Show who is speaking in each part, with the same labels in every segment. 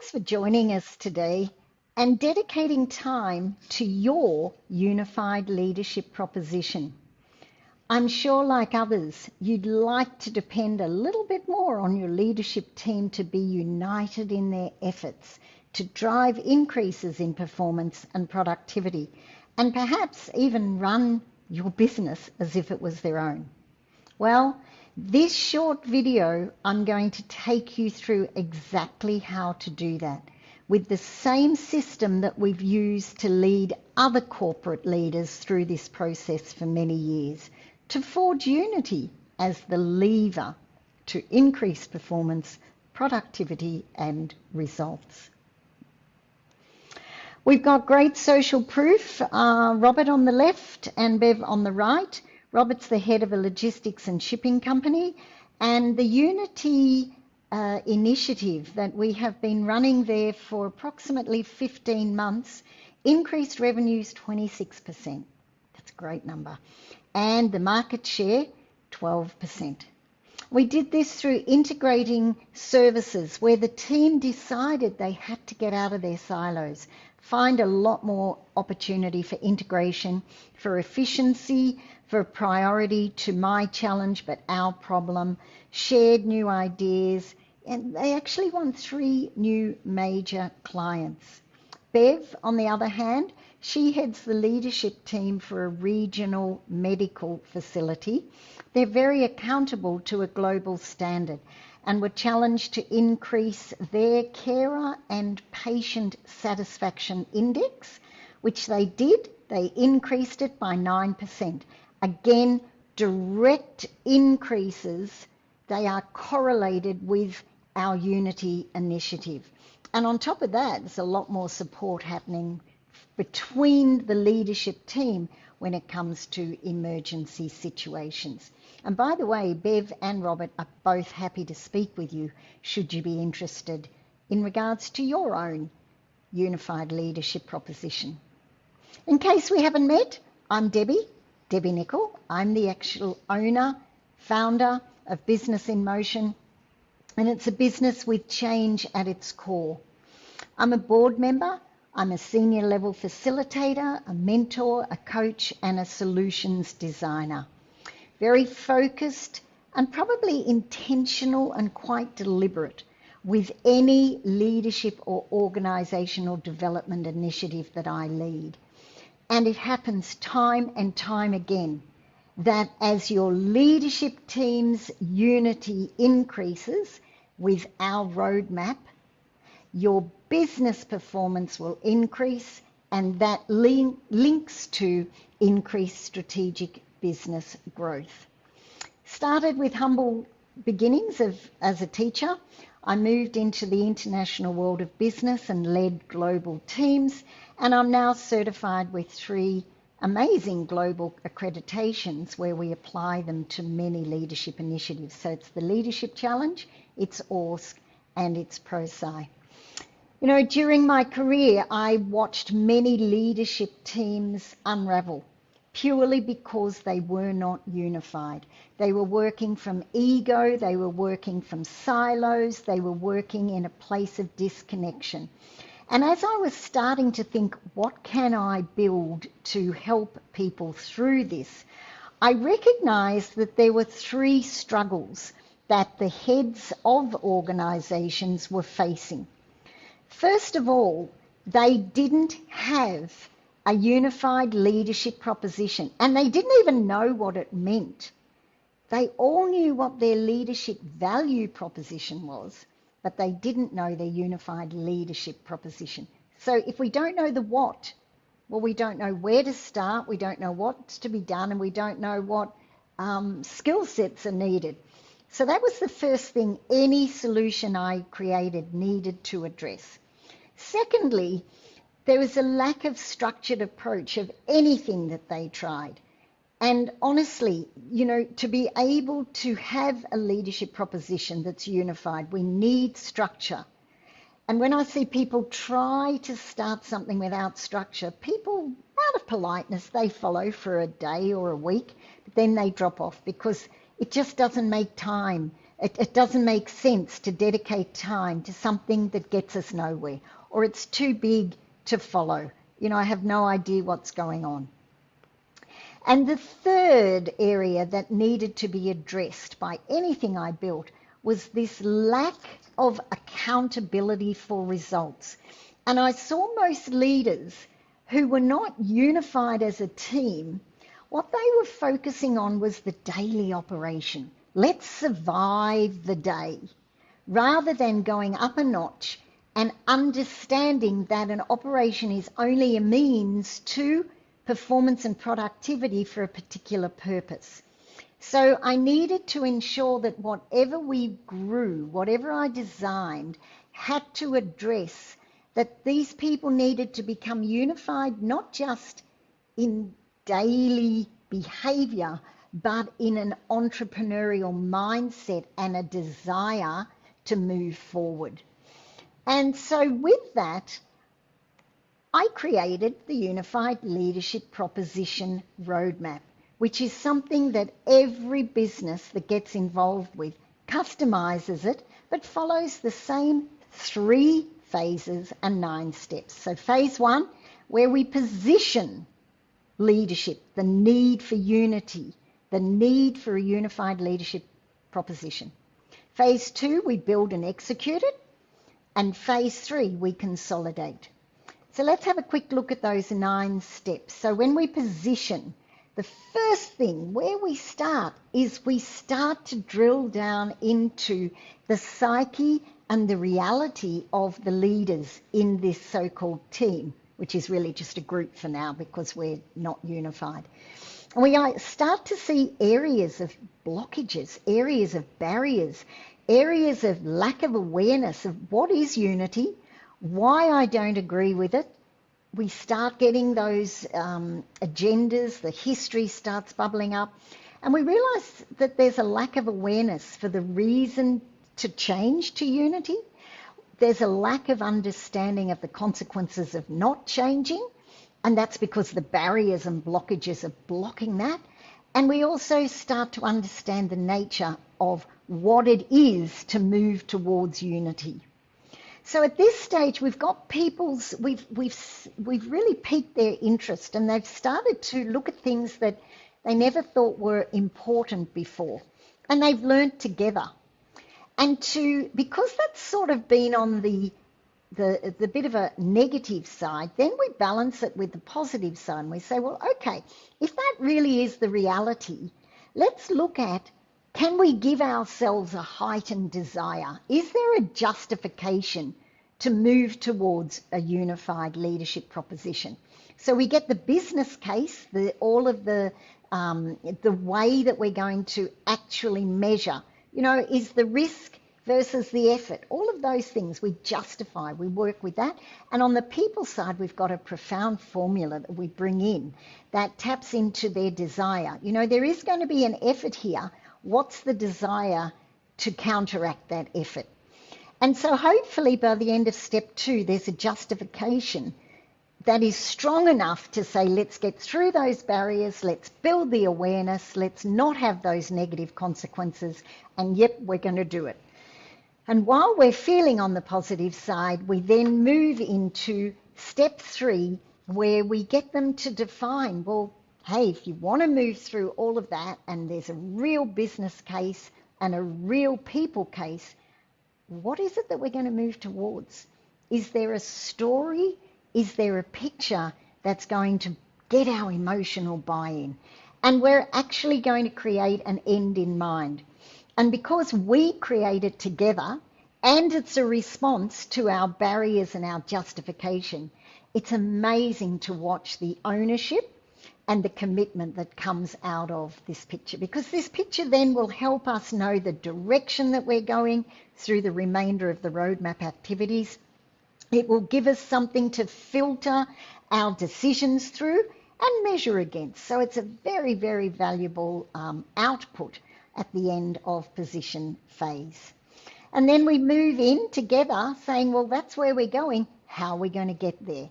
Speaker 1: Thanks for joining us today and dedicating time to your unified leadership proposition. I'm sure, like others, you'd like to depend a little bit more on your leadership team to be united in their efforts to drive increases in performance and productivity, and perhaps even run your business as if it was their own. Well, this short video, I'm going to take you through exactly how to do that with the same system that we've used to lead other corporate leaders through this process for many years, to forge unity as the lever to increase performance, productivity, and results. We've got great social proof, Robert on the left and Bev on the right. Robert's the head of a logistics and shipping company, and the Unity initiative that we have been running there for approximately 15 months increased revenues 26%. That's a great number. And the market share, 12%. We did this through integrating services where the team decided they had to get out of their silos, find a lot more opportunity for integration, for efficiency, for priority to my challenge but our problem, shared new ideas, and they actually won 3 new major clients. Bev, on the other hand, she heads the leadership team for a regional medical facility. They're very accountable to a global standard and were challenged to increase their carer and patient satisfaction index, which they did. They increased it by 9%. Again, direct increases, they are correlated with our Unity initiative. And on top of that, there's a lot more support happening between the leadership team when it comes to emergency situations. And by the way, Bev and Robert are both happy to speak with you should you be interested in regards to your own unified leadership proposition. In case we haven't met, I'm Debbie Nicol. I'm the actual owner, founder of Business in Motion, and it's a business with change at its core. I'm a board member, I'm a senior level facilitator, a mentor, a coach, and a solutions designer. Very focused and probably intentional and quite deliberate with any leadership or organisational development initiative that I lead. And it happens time and time again that as your leadership team's unity increases with our roadmap, your business performance will increase, and that links to increased strategic business growth. Started with humble beginnings as a teacher. I moved into the international world of business and led global teams, and I'm now certified with 3 amazing global accreditations where we apply them to many leadership initiatives. So it's the Leadership Challenge, it's ORSC, and it's ProSci. You know, during my career, I watched many leadership teams unravel purely because they were not unified. They were working from ego, they were working from silos, they were working in a place of disconnection. And as I was starting to think, what can I build to help people through this, I recognized that there were 3 struggles that the heads of organizations were facing. First of all, they didn't have a unified leadership proposition, and they didn't even know what it meant. They all knew what their leadership value proposition was, but they didn't know their unified leadership proposition. So if we don't know the what, well, we don't know where to start, we don't know what's to be done, and we don't know what skill sets are needed. So that was the first thing any solution I created needed to address. Secondly, there was a lack of structured approach of anything that they tried. And honestly, you know, to be able to have a leadership proposition that's unified, we need structure. And when I see people try to start something without structure, people, out of politeness, they follow for a day or a week, but then they drop off because it just doesn't make time It doesn't make sense to dedicate time to something that gets us nowhere, or it's too big to follow. I have no idea what's going on. And the third area that needed to be addressed by anything I built was this lack of accountability for results. And I saw most leaders who were not unified as a team. What they were focusing on was the daily operation. Let's survive the day, rather than going up a notch and understanding that an operation is only a means to performance and productivity for a particular purpose. So I needed to ensure that whatever we grew, whatever I designed, had to address that these people needed to become unified, not just in daily behavior, but in an entrepreneurial mindset and a desire to move forward. And so with that, I created the Unified Leadership Proposition Roadmap, which is something that every business that gets involved with customizes it, but follows the same 3 phases and 9 steps. So phase 1, where we position leadership, the need for unity, the need for a unified leadership proposition. Phase 2, we build and execute it. And phase 3, we consolidate. So let's have a quick look at those 9 steps. So when we position, the first thing where we start is we start to drill down into the psyche and the reality of the leaders in this so-called team, which is really just a group for now because we're not unified. And we start to see areas of blockages, areas of barriers, areas of lack of awareness of what is unity, why I don't agree with it. We start getting those agendas, the history starts bubbling up, and we realise that there's a lack of awareness for the reason to change to unity. There's a lack of understanding of the consequences of not changing, and that's because the barriers and blockages are blocking that. And we also start to understand the nature of what it is to move towards unity. So at this stage, we've got we've really piqued their interest, and they've started to look at things that they never thought were important before, and they've learnt together. And because that's sort of been on the bit of a negative side, then we balance it with the positive side, and we say, well, okay, if that really is the reality, let's look at, can we give ourselves a heightened desire? Is there a justification to move towards a unified leadership proposition? So we get the business case, all of the way that we're going to actually measure. Is the risk versus the effort, all of those things we justify, we work with that. And on the people side, we've got a profound formula that we bring in that taps into their desire. There is going to be an effort here. What's the desire to counteract that effort? And so hopefully by the end of step 2, there's a justification that is strong enough to say, let's get through those barriers, let's build the awareness, let's not have those negative consequences, and yep, we're going to do it. And while we're feeling on the positive side, we then move into step 3, where we get them to define, well, hey, if you want to move through all of that and there's a real business case and a real people case, what is it that we're going to move towards? Is there a story? Is there a picture that's going to get our emotional buy-in? And we're actually going to create an end in mind. And because we create it together, and it's a response to our barriers and our justification, it's amazing to watch the ownership and the commitment that comes out of this picture, because this picture then will help us know the direction that we're going through the remainder of the roadmap activities. It will give us something to filter our decisions through and measure against. So it's a very, very valuable output at the end of position phase. And then we move in together saying, well, that's where we're going. How are we going to get there?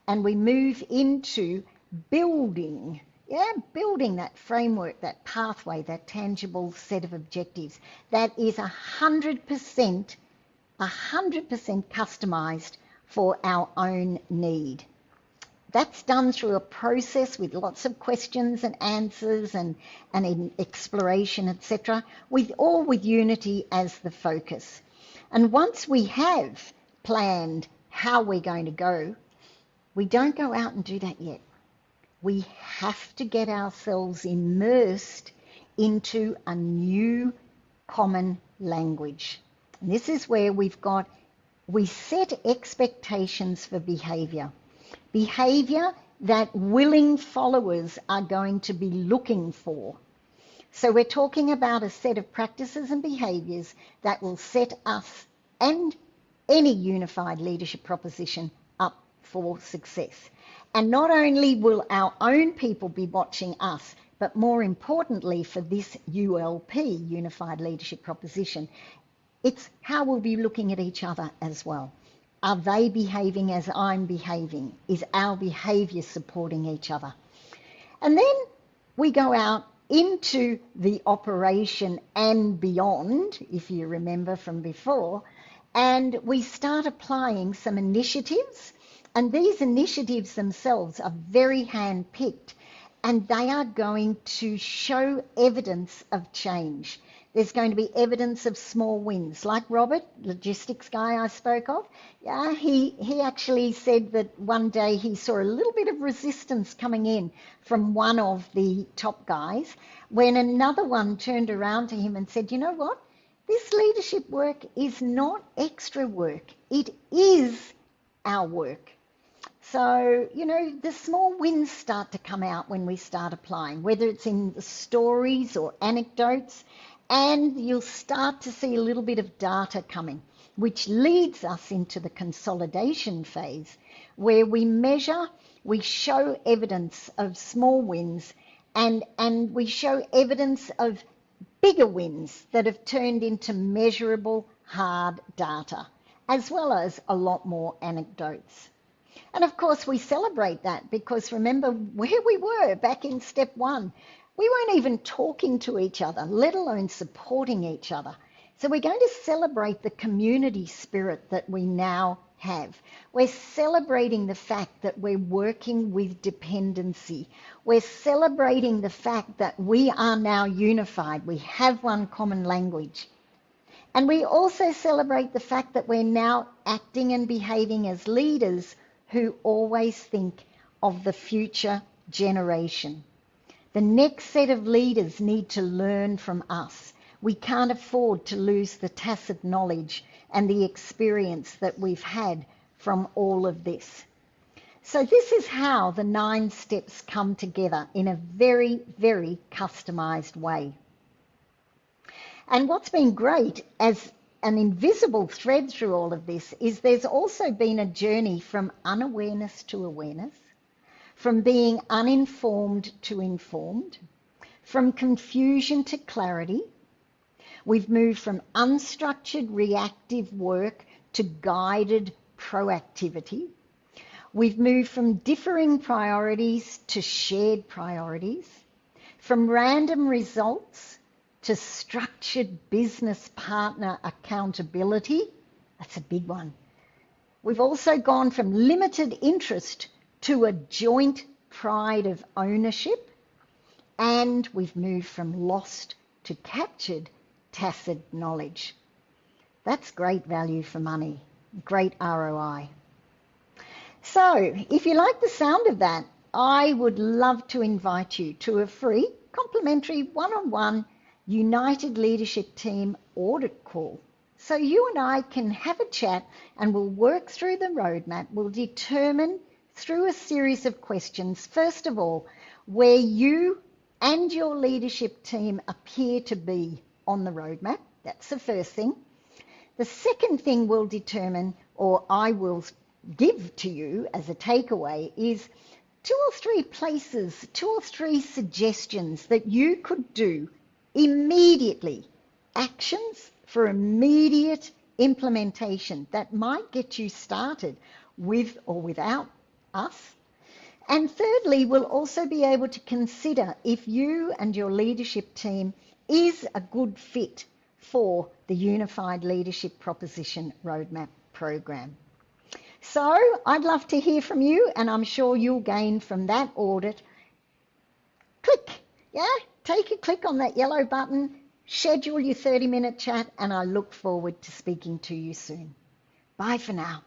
Speaker 1: And we move into building Yeah, building that framework, that pathway, that tangible set of objectives that is 100% customised for our own need. That's done through a process with lots of questions and answers and exploration, etc., with unity as the focus. And once we have planned how we're going to go, we don't go out and do that yet. We have to get ourselves immersed into a new common language. And this is where we set expectations for behaviour. Behaviour that willing followers are going to be looking for. So we're talking about a set of practices and behaviours that will set us and any unified leadership proposition up for success. And not only will our own people be watching us, but more importantly for this ULP, Unified Leadership Proposition, it's how we'll be looking at each other as well. Are they behaving as I'm behaving? Is our behaviour supporting each other? And then we go out into the operation and beyond, if you remember from before, and we start applying some initiatives. And these initiatives themselves are very hand-picked, and they are going to show evidence of change. There's going to be evidence of small wins, like Robert, logistics guy I spoke of. Yeah, he actually said that one day he saw a little bit of resistance coming in from one of the top guys, when another one turned around to him and said, you know what? This leadership work is not extra work. It is our work. So, you know, the small wins start to come out when we start applying, whether it's in the stories or anecdotes, and you'll start to see a little bit of data coming, which leads us into the consolidation phase, where we measure, we show evidence of small wins, and we show evidence of bigger wins that have turned into measurable hard data, as well as a lot more anecdotes. And of course we celebrate that, because remember where we were back in step one. We weren't even talking to each other, let alone supporting each other. So we're going to celebrate the community spirit that we now have. We're celebrating the fact that we're working with dependency. We're celebrating the fact that we are now unified. We have one common language. And we also celebrate the fact that we're now acting and behaving as leaders who always think of the future generation. The next set of leaders need to learn from us. We can't afford to lose the tacit knowledge and the experience that we've had from all of this. So this is how the 9 steps come together in a very, very customised way. And what's been great as an invisible thread through all of this is there's also been a journey from unawareness to awareness, from being uninformed to informed, from confusion to clarity. We've moved from unstructured reactive work to guided proactivity. We've moved from differing priorities to shared priorities, from random results to structured business partner accountability. That's a big one. We've also gone from limited interest to a joint pride of ownership, and we've moved from lost to captured tacit knowledge. That's great value for money, great ROI. So if you like the sound of that, I would love to invite you to a free complimentary one-on-one United Leadership Team audit call. So you and I can have a chat and we'll work through the roadmap. We'll determine through a series of questions, first of all, where you and your leadership team appear to be on the roadmap. That's the first thing. The second thing we'll determine, or I will give to you as a takeaway, is 2 or 3 places, 2 or 3 suggestions that you could do immediately, actions for immediate implementation that might get you started with or without us. And thirdly, we'll also be able to consider if you and your leadership team is a good fit for the Unified Leadership Proposition Roadmap program. So I'd love to hear from you, and I'm sure you'll gain from that audit. Click, take a click on that yellow button, schedule your 30-minute chat, and I look forward to speaking to you soon. Bye for now.